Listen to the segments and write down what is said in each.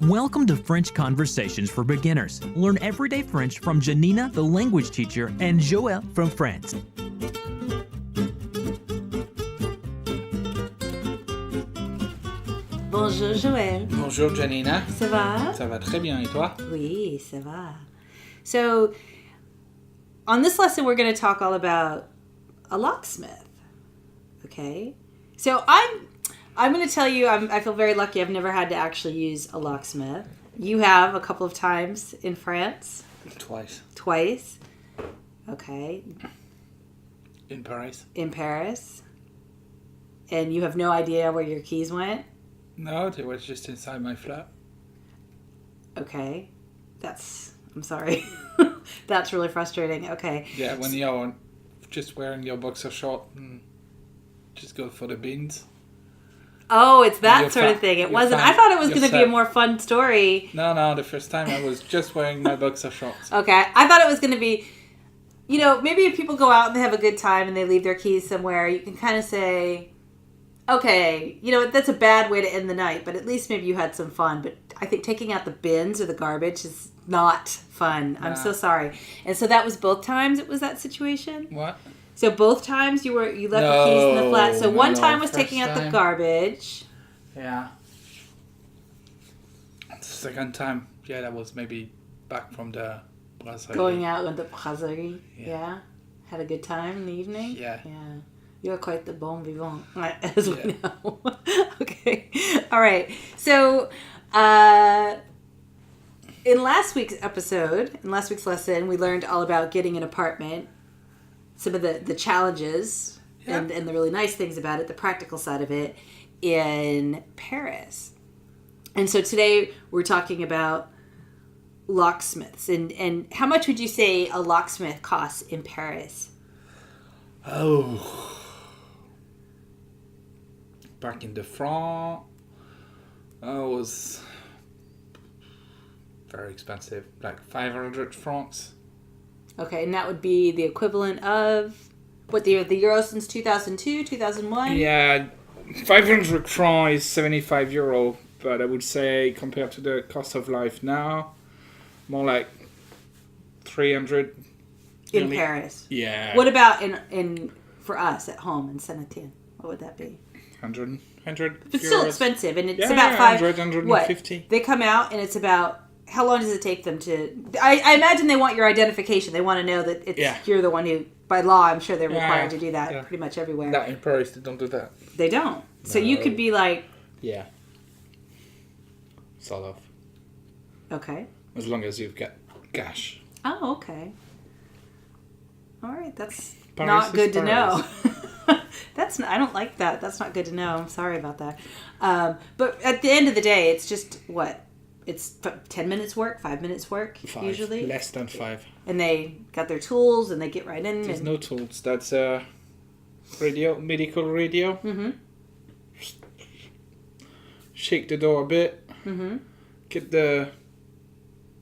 Welcome to French Conversations for Beginners. Learn everyday French from Janina, the language teacher, and Joël from France. Bonjour Joël. Bonjour Janina. Ça va? Ça va très bien et toi? Oui, ça va. So, on this lesson we're going to talk all about a locksmith. Okay? So I'm going to tell you, I feel very lucky I've never had to actually use a locksmith. You have a couple of times in France? Twice. Okay. In Paris? In Paris. And you have no idea where your keys went? No, they were just inside my flat. Okay. I'm sorry. That's really frustrating. Okay. Yeah, when you're just wearing your boxer short and just go for the beans. Oh, it's that sort of thing. It wasn't. I thought it was going to be a more fun story. No, the first time I was just wearing my boxer shorts. Okay. I thought it was going to be, maybe if people go out and they have a good time and they leave their keys somewhere, you can kind of say, okay, that's a bad way to end the night, but at least maybe you had some fun. But I think taking out the bins or the garbage is not fun. I'm so sorry. And so that was both times it was that situation? What? So both times you left the keys in the flat. So one time was taking out the garbage. Yeah. The second time, that was maybe back from the brasserie. Going out with the brasserie. Yeah. Had a good time in the evening? Yeah. You're quite the bon vivant, as we know. Okay. All right. So, in last week's lesson, we learned all about getting an apartment, some of the challenges and the really nice things about it, the practical side of it in Paris. And so today we're talking about locksmiths. And how much would you say a locksmith costs in Paris? Oh. Back in the franc, it was very expensive, like 500 francs. Okay, and that would be the equivalent of what the euro since 2002, 2001? Yeah, 500 francs is 75 euro, but I would say compared to the cost of life now, more like 300. In Paris? Yeah. What about in for us at home in Saint-Étienne? What would that be? 100 It's still expensive, and it's about 150. 150. They come out, and it's about, how long does it take them to... I imagine they want your identification. They want to know that you're the one who, by law, I'm sure they're required to do that pretty much everywhere. Not in Paris, they don't do that. They don't. No. So you could be like... Yeah. Sort of. Okay. As long as you've got cash. Oh, okay. All right, that's Paris not good to know. I don't like that. That's not good to know. I'm sorry about that. But at the end of the day, it's just what? It's 10 minutes work, 5 minutes work, 5. usually? Less than 5. And they got their tools and they get right in. There's no tools. That's medical radio. Mm-hmm. Shake the door a bit. Mm-hmm. Get the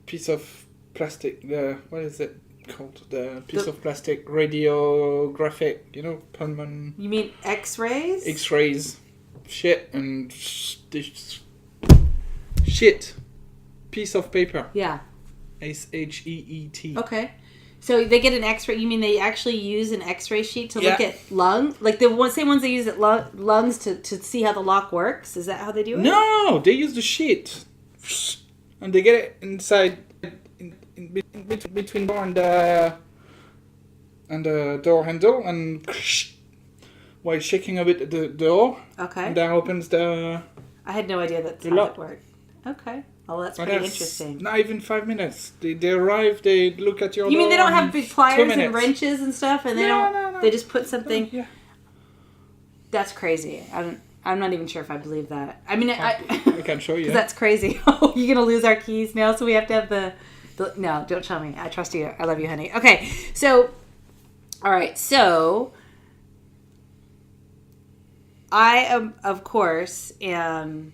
piece of plastic, what is it called? The piece of plastic radiographic, Pullman. You mean X-rays? X-rays. Shit and shit. Piece of paper. Yeah. SHEET. Okay. So they get an X-ray. You mean they actually use an X-ray sheet to look at lungs? Like the same ones they use at lungs to see how the lock works? Is that how they do it? No, they use the sheet. And they get it inside, in between door and the door handle, and while shaking a bit the door. Okay. And that opens the... I had no idea that's how it worked. Okay. Well, that's pretty interesting. Not even 5 minutes. They arrive, they look at your door. You mean they don't have big pliers and wrenches and stuff, and No. They just put something... Yeah. That's crazy. I'm not even sure if I believe that. I mean, I can show you. That's crazy. Oh, you're going to lose our keys now, so we have to have the... No, don't tell me. I trust you. I love you, honey. Okay, so... All right, so... I am, of course, am...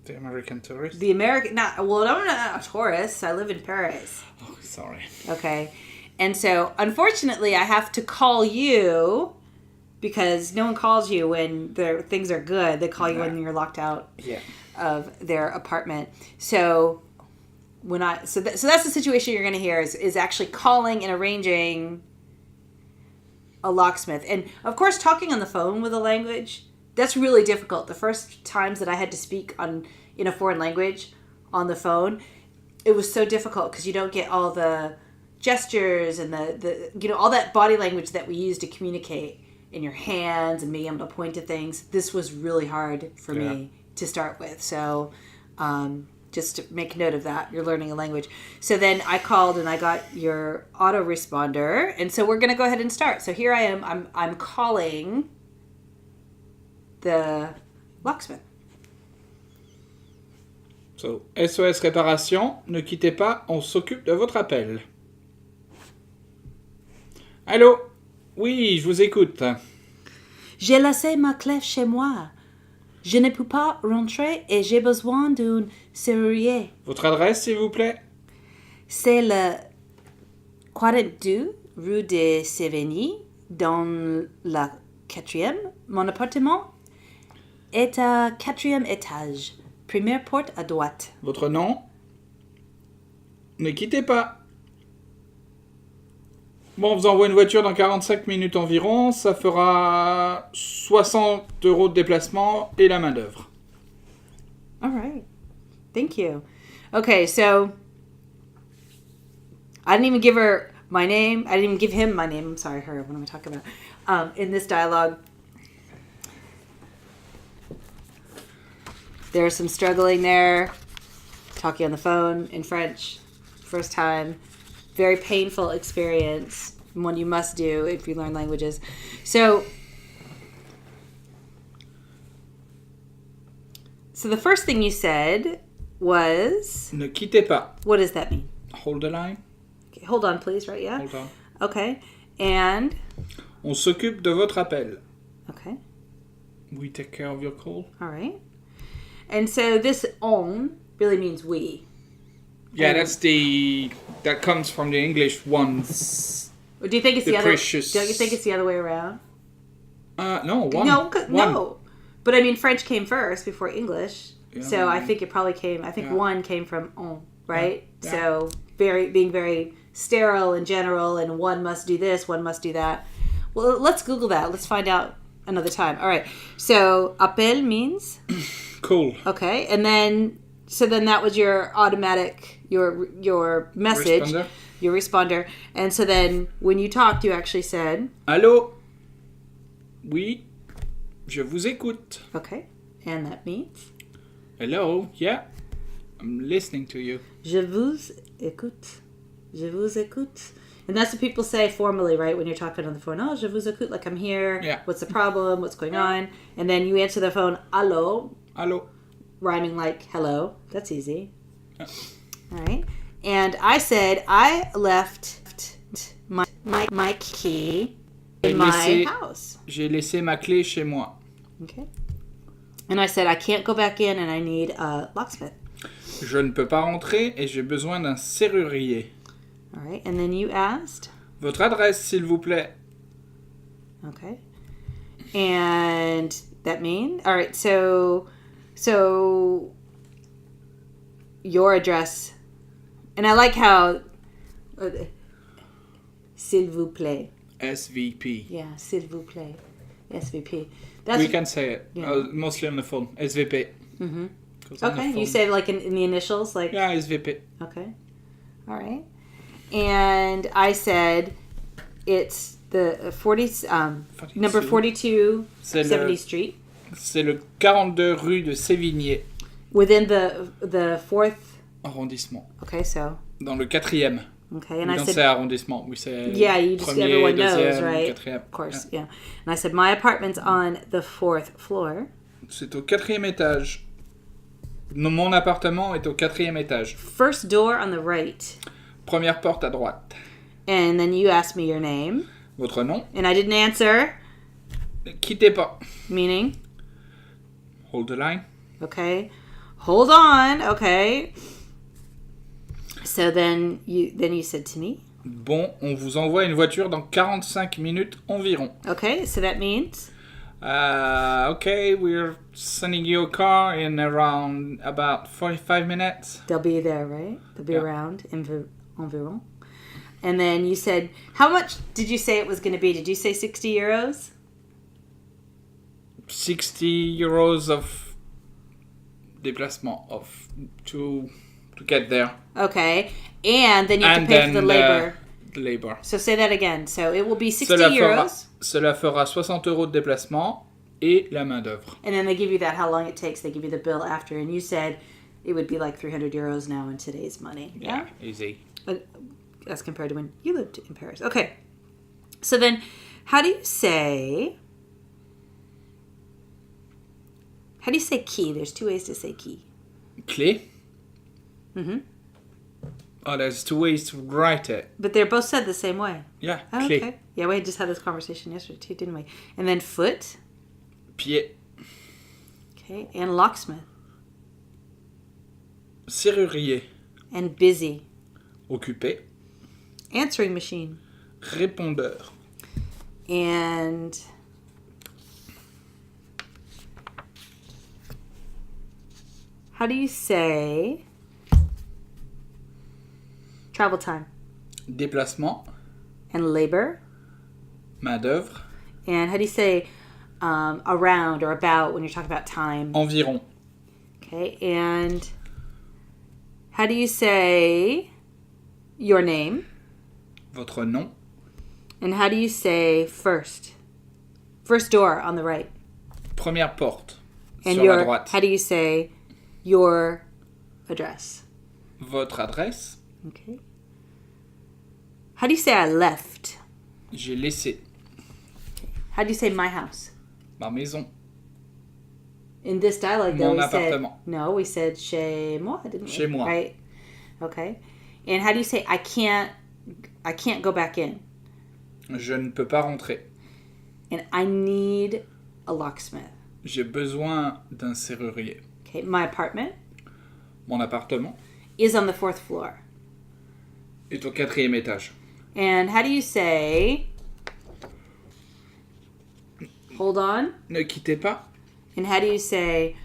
The American tourist? I'm not a tourist. I live in Paris. Oh, sorry. Okay. And so, unfortunately, I have to call you because no one calls you when things are good. They call you when you're locked out. Yeah. of their apartment. So that's the situation you're going to hear is actually calling and arranging a locksmith. And of course, talking on the phone with a language, that's really difficult. The first times that I had to speak in a foreign language on the phone, it was so difficult because you don't get all the gestures and the all that body language that we use to communicate in your hands and being able to point to things. This was really hard for me to start with. So just to make note of that, you're learning a language. So then I called and I got your autoresponder. And so we're going to go ahead and start. So here I am. I'm calling the locksmith. So, SOS réparation, ne quittez pas, on s'occupe de votre appel. Allô? Oui, je vous écoute. J'ai laissé ma clé chez moi. Je ne peux pas rentrer et j'ai besoin d'un serrurier. Votre adresse, s'il vous plaît? C'est le 42 rue de Sévigny, dans la 4e. Mon appartement est à 4e étage. Première porte à droite. Votre nom? Ne quittez pas. Bon, on vous envoie une voiture dans 45 minutes environ. Ça fera 60 € de déplacement et la main-d'œuvre. All right. Thank you. Okay, so I didn't even give her my name. I didn't even give him my name. I'm sorry, her. What am I talking about? In this dialogue, there's some struggling there. Talking on the phone in French. First time. Very painful experience. One you must do if you learn languages. So the first thing you said was... Ne quittez pas. What does that mean? Hold the line. Okay, hold on, please, right? Yeah? Hold on. Okay. And... On s'occupe de votre appel. Okay. We take care of your call. All right. And so this on really means we. Yeah, that comes from the English ones. Or do you think it's the other? Precious. Don't you think it's the other way around? No, one. No. But I mean, French came first before English, Yeah, so I think it probably came. I think one came from on, right? Yeah. So being very sterile and general, and one must do this, one must do that. Well, let's Google that. Let's find out another time. All right. So appel means Cool. okay, and then that was your automatic your message, Responder. your responder, and so then when you talked, you actually said, Allô? Oui, je vous écoute. okay, and that means Hello? Yeah, I'm listening to you. je vous écoute. Je vous écoute. And that's what people say formally, right? When you're talking on the phone, oh, je vous écoute, like I'm here. Yeah. What's the problem? What's going on? And then you answer the phone, allô, Allô? rhyming like hello. That's easy. Yeah. All right. And I said I left my key in my house. J'ai laissé ma clé chez moi. Okay. And I said I can't go back in and I need a locksmith. Je ne peux pas rentrer et j'ai besoin d'un serrurier. All right. And then you asked. Votre adresse, s'il vous plaît. Okay. And that means, all right, so your address, and I like how, s'il vous plaît. SVP. Yeah, s'il vous plaît. SVP. We can say it. Yeah. Mostly on the phone. SVP. Mm-hmm. 'Cause on the Okay, phone- you say like in the initials, like. Yeah, SVP. Okay. All right. And I said it's the 40, number 42 C'est 70 Street. C'est le 42 rue de Sévigné, Within the 4th. arrondissement. Okay, so. Dans le 4e. Okay, and We I don't said. say arrondissement, we say Yeah, you just premier, everyone deuxième, knows, right? quatrième. Of course, yeah. And I said my apartment's on the 4th floor. C'est au 4e étage. Mon appartement est au 4e étage. First door on the right. Première porte à droite. And then you asked me your name, Votre nom? and I didn't answer, Ne quittez pas. meaning, Hold the line. okay, hold on, okay. So then you said to me, Bon, on vous envoie une voiture dans 45 minutes environ. okay, so that means, Okay, we're sending you a car in around about 45 minutes. They'll be there, right? They'll be Yeah. around environ. And then you said, how much did you say it was going to be? Did you say 60 euros? 60 euros of déplacement to get there. Okay. And then you have to pay for the labor. The labor. So say that again. So it will be 60 Cela euros. Cela fera 60 euros de déplacement et la main d'œuvre. And then they give you that, how long it takes. They give you the bill after. And you said it would be like 300 euros now in today's money. Yeah, easy. As compared to when you lived in Paris. Okay. So then, how do you say key? There's two ways to say key. Clé. Mm-hmm. Oh, there's two ways to write it. But they're both said the same way. Yeah, Oh, clé. okay. Yeah, we just had this conversation yesterday too, didn't we? And then foot. Pied. Okay. And locksmith. Serrurier. And busy. Occupé. Answering machine. Répondeur. And how do you say travel time? Déplacement. And labor. Main d'œuvre. And how do you say around or about when you're talking about time? Environ. Okay. And how do you say your name? Votre nom. And how do you say first? First door on the right. Première porte. And sur la droite. how do you say your address? Votre adresse. Okay. How do you say I left? J'ai laissé. How do you say my house? Ma maison. In this dialogue, though, Mon we appartement. said no. We said chez moi, didn't we? Chez moi. Right. Okay. And how do you say I can't go back in? Je ne peux pas rentrer. And I need a locksmith. J'ai besoin d'un serrurier. Okay. My apartment Mon appartement is on the 4th floor. est au 4e étage. And how do you say hold on? Ne quittez pas. And how do you say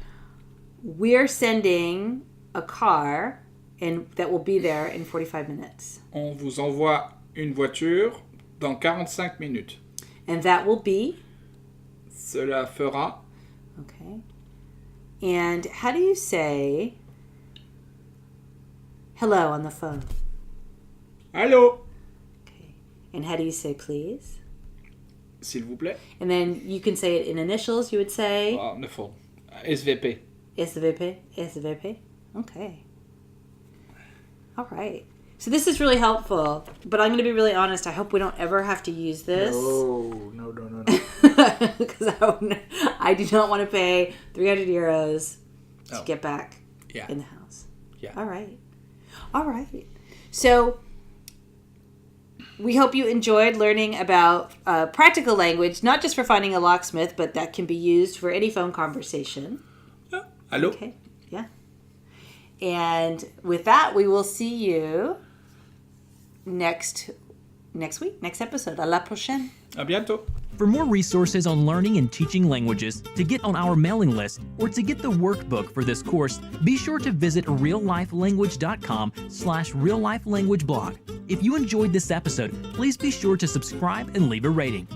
we're sending a car and that will be there in 45 minutes? On vous envoie une voiture dans 45 minutes. And that will be Cela fera okay. And how do you say hello on the phone? Allô, Okay. And how do you say please? s'il vous plaît. And then you can say it in initials. You would say Oh, ne faut. SVP. SVP. SVP. Okay. All right. So this is really helpful, but I'm going to be really honest. I hope we don't ever have to use this. No. Because I do not want to pay 300 euros to get back in the house. Yeah. All right. So we hope you enjoyed learning about practical language, not just for finding a locksmith, but that can be used for any phone conversation. Yeah. Allô? Okay. Yeah. And with that, we will see you next week, next episode. À la prochaine. À bientôt. For more resources on learning and teaching languages, to get on our mailing list, or to get the workbook for this course, be sure to visit reallifelanguage.com/reallifelanguageblog. If you enjoyed this episode, please be sure to subscribe and leave a rating.